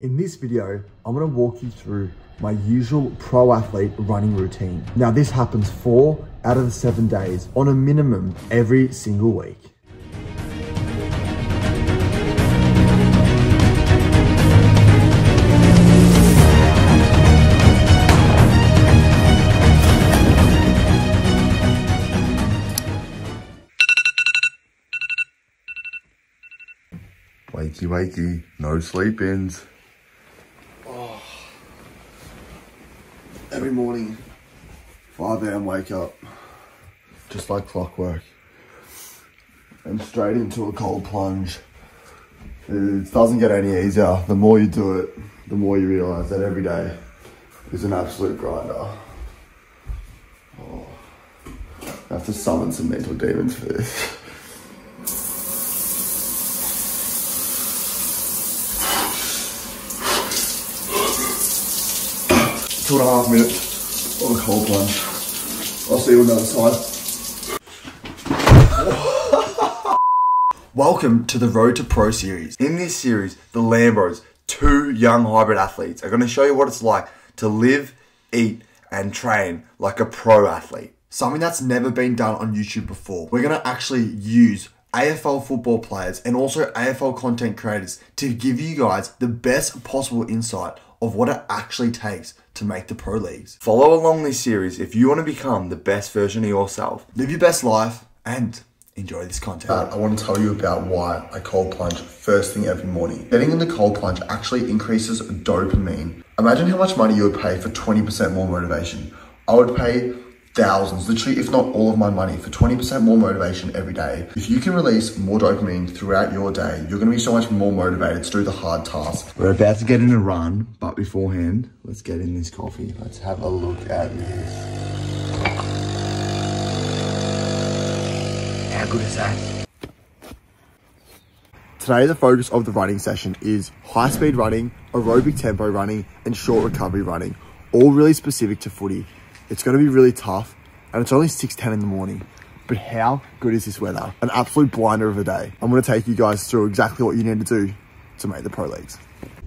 In this video, I'm going to walk you through my usual pro athlete running routine. Now this happens 4 out of the 7 days on a minimum every single week. Wakey, wakey, no sleep-ins. Every morning, 5 AM wake up, just like clockwork, and straight into a cold plunge. It doesn't get any easier. The more you do it, the more you realise that every day is an absolute grinder. I have to summon some mental demons for this. 2.5 minutes of a cold plunge. I'll see you on the other side. Welcome to the Road to Pro series. In this series, the Lambros, 2 young hybrid athletes, are going to show you what it's like to live, eat, and train like a pro athlete. Something that's never been done on YouTube before. We're going to actually use AFL football players and also AFL content creators to give you guys the best possible insight of what it actually takes to make the pro leagues. Follow along this series if you want to become the best version of yourself. Live your best life and enjoy this content. I want to tell you about why I cold plunge first thing every morning. Getting in the cold plunge actually increases dopamine. Imagine how much money you would pay for 20% more motivation. I would pay thousands, literally if not all of my money, for 20% more motivation every day. If you can release more dopamine throughout your day, you're going to be so much more motivated to do the hard tasks. We're about to get in a run, but beforehand, let's get in this coffee. Let's have a look at this. How good is that? Today, the focus of the running session is high speed running, aerobic tempo running, and short recovery running, all really specific to footy. It's going to be really tough, and it's only 6:10 in the morning. But how good is this weather? An absolute blinder of a day. I'm going to take you guys through exactly what you need to do to make the pro leagues.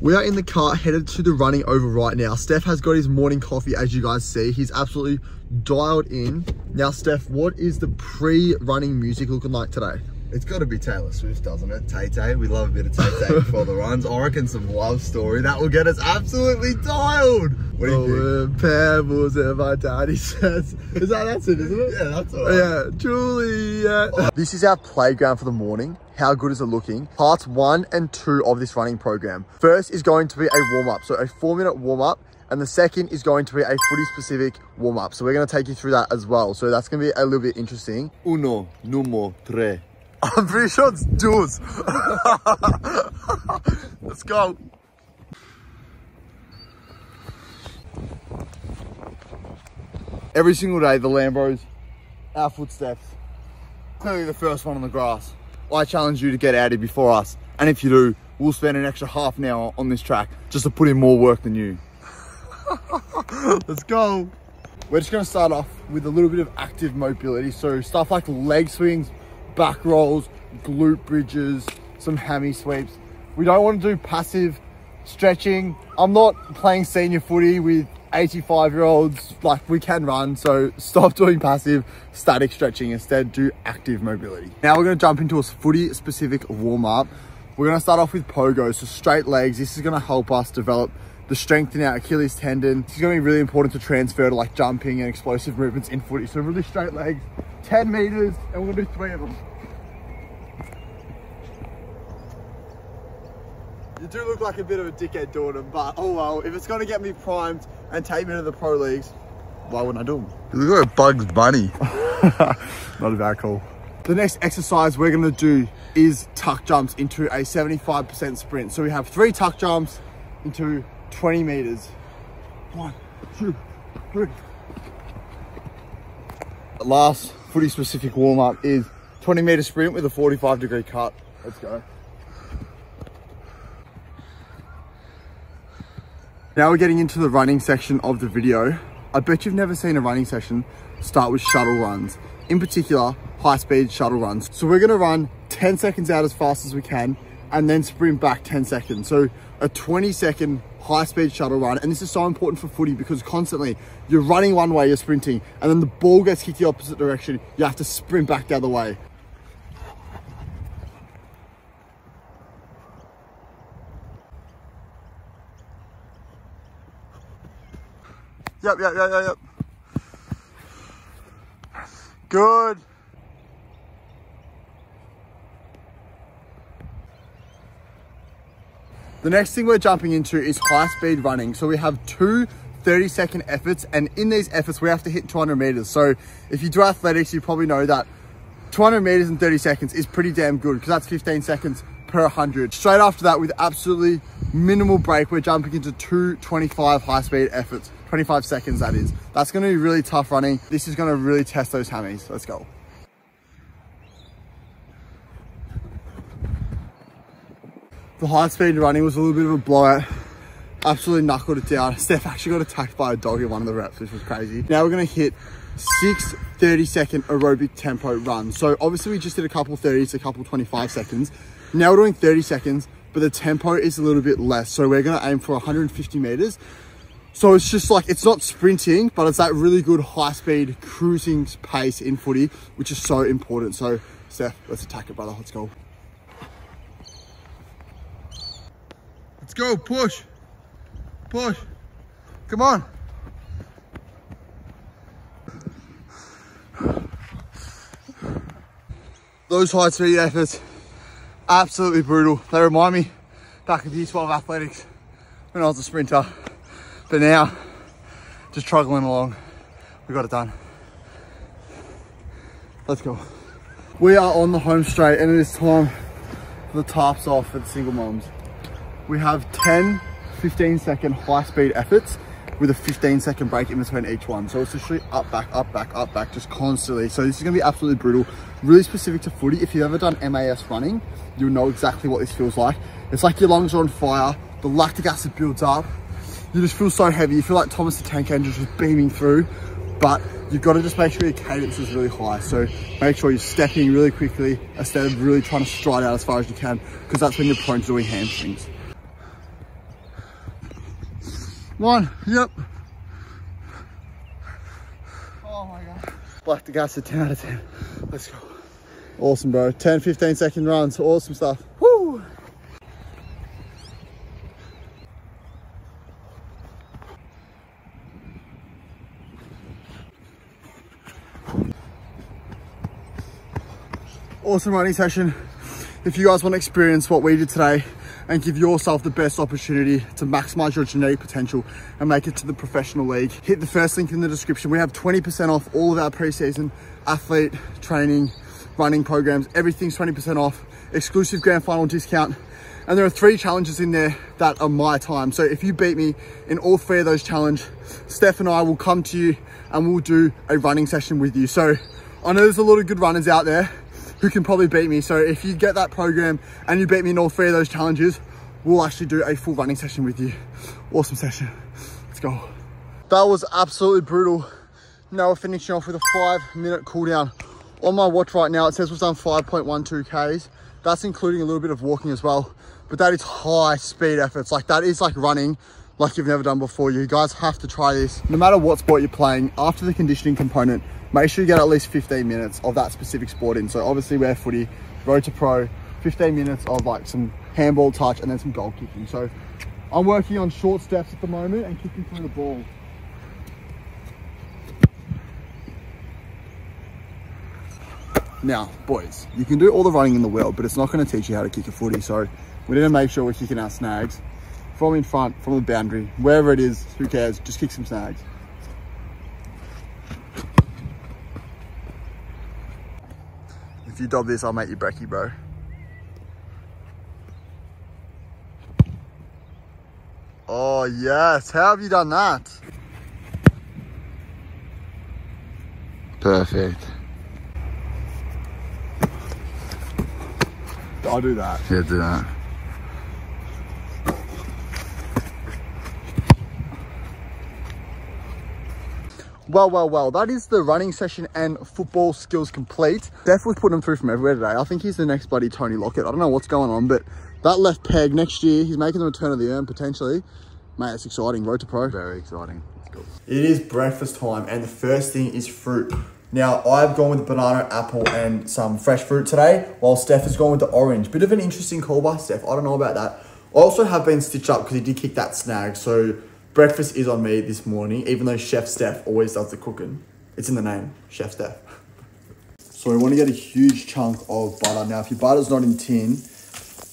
We are in the car headed to the running over right now. Steph has got his morning coffee, as you guys see. He's absolutely dialed in. Now, Steph, what is the pre-running music looking like today? It's got to be Taylor Swift, doesn't it? Tay-Tay. We love a bit of Tay-Tay before the runs. I reckon some Love Story. That will get us absolutely dialed. What do you think? Pebbles and my daddy says. That's it, isn't it? Yeah, that's all right. Yeah, Juliet. This is our playground for the morning. How good is it looking? Parts 1 and 2 of this running program. First is going to be a warm-up. So a 4-minute warm-up. And the second is going to be a footy-specific warm-up. So we're going to take you through that as well. So that's going to be a little bit interesting. Uno, numero, tres. I'm pretty sure it's duos. Let's go. Every single day, the Lambros, our footsteps, clearly the first one on the grass. I challenge you to get out here before us. And if you do, we'll spend an extra half an hour on this track just to put in more work than you. Let's go. We're just going to start off with a little bit of active mobility. So stuff like leg swings, back rolls, glute bridges, some hammy sweeps. We don't want to do passive stretching. I'm not playing senior footy with 85-year-olds. Like, we can run, so stop doing passive static stretching. Instead, do active mobility. Now we're going to jump into a footy specific warm-up. We're going to start off with pogo, so straight legs. This is going to help us develop the strength in our Achilles tendon. This is going to be really important to transfer to like jumping and explosive movements in footy. So really straight legs, 10 meters, and we're going to do 3 of them. You do look like a bit of a dickhead doing them, but oh well, if it's going to get me primed and take me to the pro leagues, why wouldn't I do them? You look like a Bugs Bunny. Not a bad call. The next exercise we're going to do is tuck jumps into a 75% sprint. So we have 3 tuck jumps into 20 meters. 1, 2, 3. Last footy specific warm up is 20-meter sprint with a 45-degree cut. Let's go. Now we're getting into the running section of the video. I bet you've never seen a running session start with shuttle runs. In particular, high-speed shuttle runs. So we're gonna run 10 seconds out as fast as we can and then sprint back 10 seconds. So a 20-second high-speed shuttle run. And this is so important for footy because constantly you're running one way, you're sprinting, and then the ball gets kicked the opposite direction. You have to sprint back the other way. Yep. Good. The next thing we're jumping into is high speed running. So we have two 30-second efforts, and in these efforts we have to hit 200 meters. So if you do athletics, you probably know that 200 meters in 30 seconds is pretty damn good because that's 15 seconds per 100. Straight after that, with absolutely minimal break, we're jumping into two 25 high speed efforts, 25 seconds that is. That's going to be really tough running. This is going to really test those hammies. Let's go. The high speed running was a little bit of a blowout. Absolutely knuckled it down. Steph actually got attacked by a dog in one of the reps, which was crazy. Now we're going to hit 6 30-second aerobic tempo runs. So obviously we just did a couple 30s, a couple 25 seconds. Now we're doing 30 seconds, but the tempo is a little bit less. So we're going to aim for 150 meters. So it's just like, it's not sprinting, but it's that really good high speed cruising pace in footy, which is so important. So Steph, let's attack it, brother. Let's go. Let's go, push. Come on. Those high speed efforts, absolutely brutal. They remind me back of year 12 athletics when I was a sprinter. But now, just struggling along. We got it done. Let's go. We are on the home straight and it is time for the tarps off for the single moms. We have 10 15-second high-speed efforts with a 15-second break in between each one. So it's literally up, back, just constantly. So this is gonna be absolutely brutal, really specific to footy. If you've ever done MAS running, you'll know exactly what this feels like. It's like your lungs are on fire, the lactic acid builds up, you just feel so heavy. You feel like Thomas the Tank Engine's just beaming through, but you've got to just make sure your cadence is really high. So make sure you're stepping really quickly instead of really trying to stride out as far as you can, because that's when you're prone to doing hamstrings. One, yep. Oh my God. Lactic acid, 10 out of 10. Let's go. Awesome, bro. 10, 15-second runs, awesome stuff. Woo! Awesome running session. If you guys want to experience what we did today and give yourself the best opportunity to maximize your genetic potential and make it to the professional league, hit the first link in the description. We have 20% off all of our preseason athlete training, running programs. Everything's 20% off, exclusive grand final discount. And there are 3 challenges in there that are my time. So if you beat me in all 3 of those challenges, Steph and I will come to you and we'll do a running session with you. So I know there's a lot of good runners out there who can probably beat me. So if you get that program and you beat me in all 3 of those challenges, we'll actually do a full running session with you. Awesome session. Let's go. That was absolutely brutal. Now we're finishing off with a 5-minute cool down. On my watch right now, it says we've done 5.12 Ks. That's including a little bit of walking as well. But that is high speed efforts. Like that is like running like you've never done before. You guys have to try this. No matter what sport you're playing, after the conditioning component, make sure you get at least 15 minutes of that specific sport in. So obviously we're footy, road to pro, 15 minutes of like some handball touch and then some goal kicking. So I'm working on short steps at the moment and kicking through the ball. Now, boys, you can do all the running in the world, but it's not going to teach you how to kick a footy. So we need to make sure we're kicking our snags from in front, from the boundary, wherever it is, who cares, just kick some snags. If you dob this, I'll make you brekkie, bro. Oh yes, how have you done that? Perfect. I'll do that. Yeah, do that. Well, that is the running session and football skills complete. Steph was putting them through from everywhere today. I think he's the next bloody Tony Lockett. I don't know what's going on, but that left peg next year. He's making the return of the urn potentially. Mate, it's exciting. Road to Pro. Very exciting. Let's go. It is breakfast time, and the first thing is fruit. Now, I've gone with banana, apple, and some fresh fruit today, while Steph has gone with the orange. Bit of an interesting call by Steph. I don't know about that. I also have been stitched up because he did kick that snag, so breakfast is on me this morning, even though Chef Steph always does the cooking. It's in the name, Chef Steph. So we want to get a huge chunk of butter. Now, if your butter's not in tin,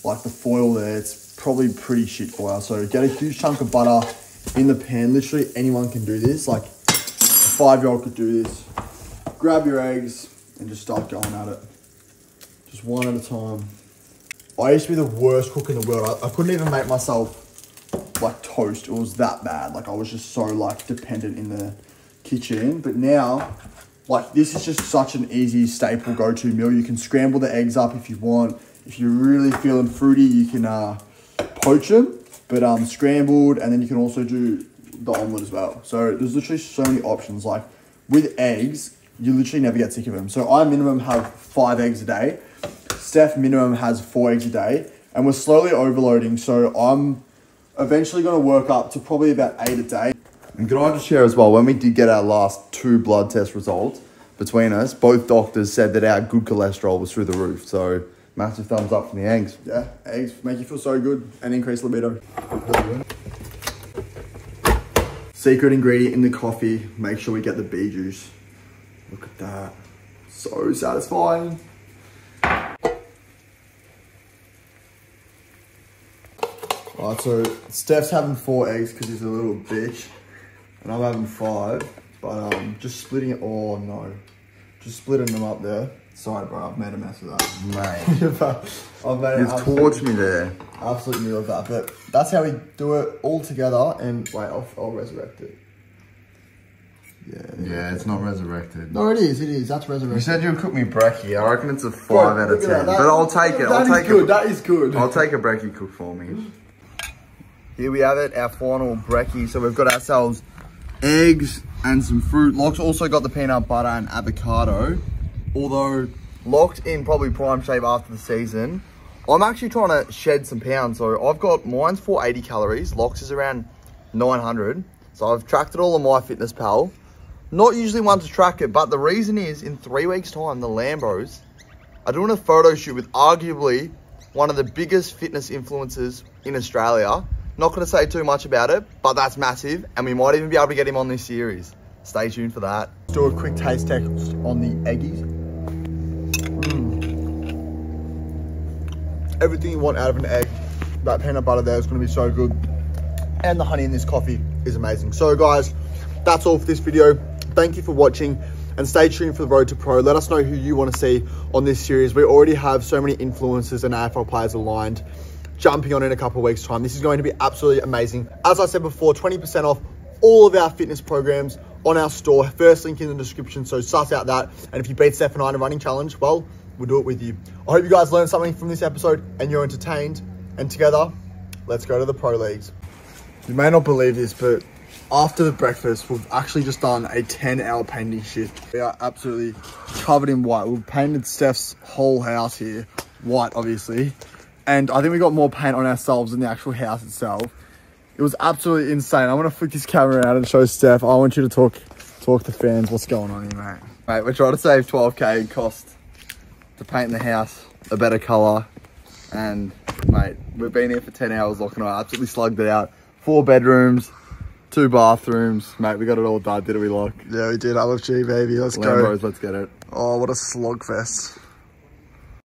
like the foil there, it's probably pretty shit for you. So get a huge chunk of butter in the pan. Literally anyone can do this. Like a 5-year-old could do this. Grab your eggs and just start going at it. Just one at a time. I used to be the worst cook in the world. I couldn't even make myself like toast. It was that bad. Like I was just so like dependent in the kitchen. But now, like this is just such an easy staple go-to meal. You can scramble the eggs up if you want. If you're really feeling fruity, you can poach them. But scrambled, and then you can also do the omelette as well. So there's literally so many options. Like with eggs, you literally never get sick of them. So I minimum have 5 eggs a day. Steph minimum has 4 eggs a day. And we're slowly overloading. So I'm eventually going to work up to probably about 8 a day. And can I just share as well, when we did get our last 2 blood test results between us, both doctors said that our good cholesterol was through the roof. So massive thumbs up from the eggs. Yeah, eggs make you feel so good and increase libido. Secret ingredient in the coffee, make sure we get the bee juice. Look at that. So satisfying. Alright, so Steph's having 4 eggs because he's a little bitch. And I'm having 5. But just splitting it. Oh no. Just splitting them up there. Sorry bro, I've made a mess of that. Mate. I've made You've torched me there. Absolute meal of that. But that's how we do it all together. And wait, I'll resurrect it. Yeah, it's not resurrected. No, it is. It is. That's resurrected. You said you would cook me brekkie. I reckon it's a 5 out of 10. But I'll take it. That is good. That is good. I'll take a brekkie cook for me. Here we have it, our final brekkie. So we've got ourselves eggs and some fruit. Locke's also got the peanut butter and avocado. Although Locke's in probably prime shape after the season. I'm actually trying to shed some pounds. So I've got, mine's 480 calories. Locke's is around 900. So I've tracked it all on MyFitnessPal. Not usually one to track it, but the reason is in 3 weeks time, the Lambros are doing a photo shoot with arguably one of the biggest fitness influencers in Australia. Not going to say too much about it, but that's massive. And we might even be able to get him on this series. Stay tuned for that. Let's do a quick taste test on the eggies. Everything you want out of an egg. That peanut butter there is going to be so good. And the honey in this coffee is amazing. So guys, that's all for this video. Thank you for watching and stay tuned for the Road to Pro. Let us know who you want to see on this series. We already have so many influencers and AFL players aligned, jumping on in a couple of weeks time. This is going to be absolutely amazing. As I said before, 20% off all of our fitness programs on our store. First link in the description, so suss out that. And if you beat Steph and I in a running challenge, well, we'll do it with you. I hope you guys learned something from this episode and you're entertained. And together, let's go to the pro leagues. You may not believe this, but after the breakfast, we've actually just done a 10-hour painting shift. We are absolutely covered in white. We've painted Steph's whole house here, white obviously. And I think we got more paint on ourselves than the actual house itself. It was absolutely insane. I'm gonna flick this camera out and show Steph. I want you to talk to fans. What's going on here, mate? Mate, we're trying to save 12K in cost to paint the house a better color. And mate, we've been here for 10 hours, Locke and I absolutely slugged it out. 4 bedrooms, 2 bathrooms. Mate, we got it all done, didn't we, Locke? Yeah, we did. LFG, baby. Let's go. Lambros, let's get it. Oh, what a slog fest.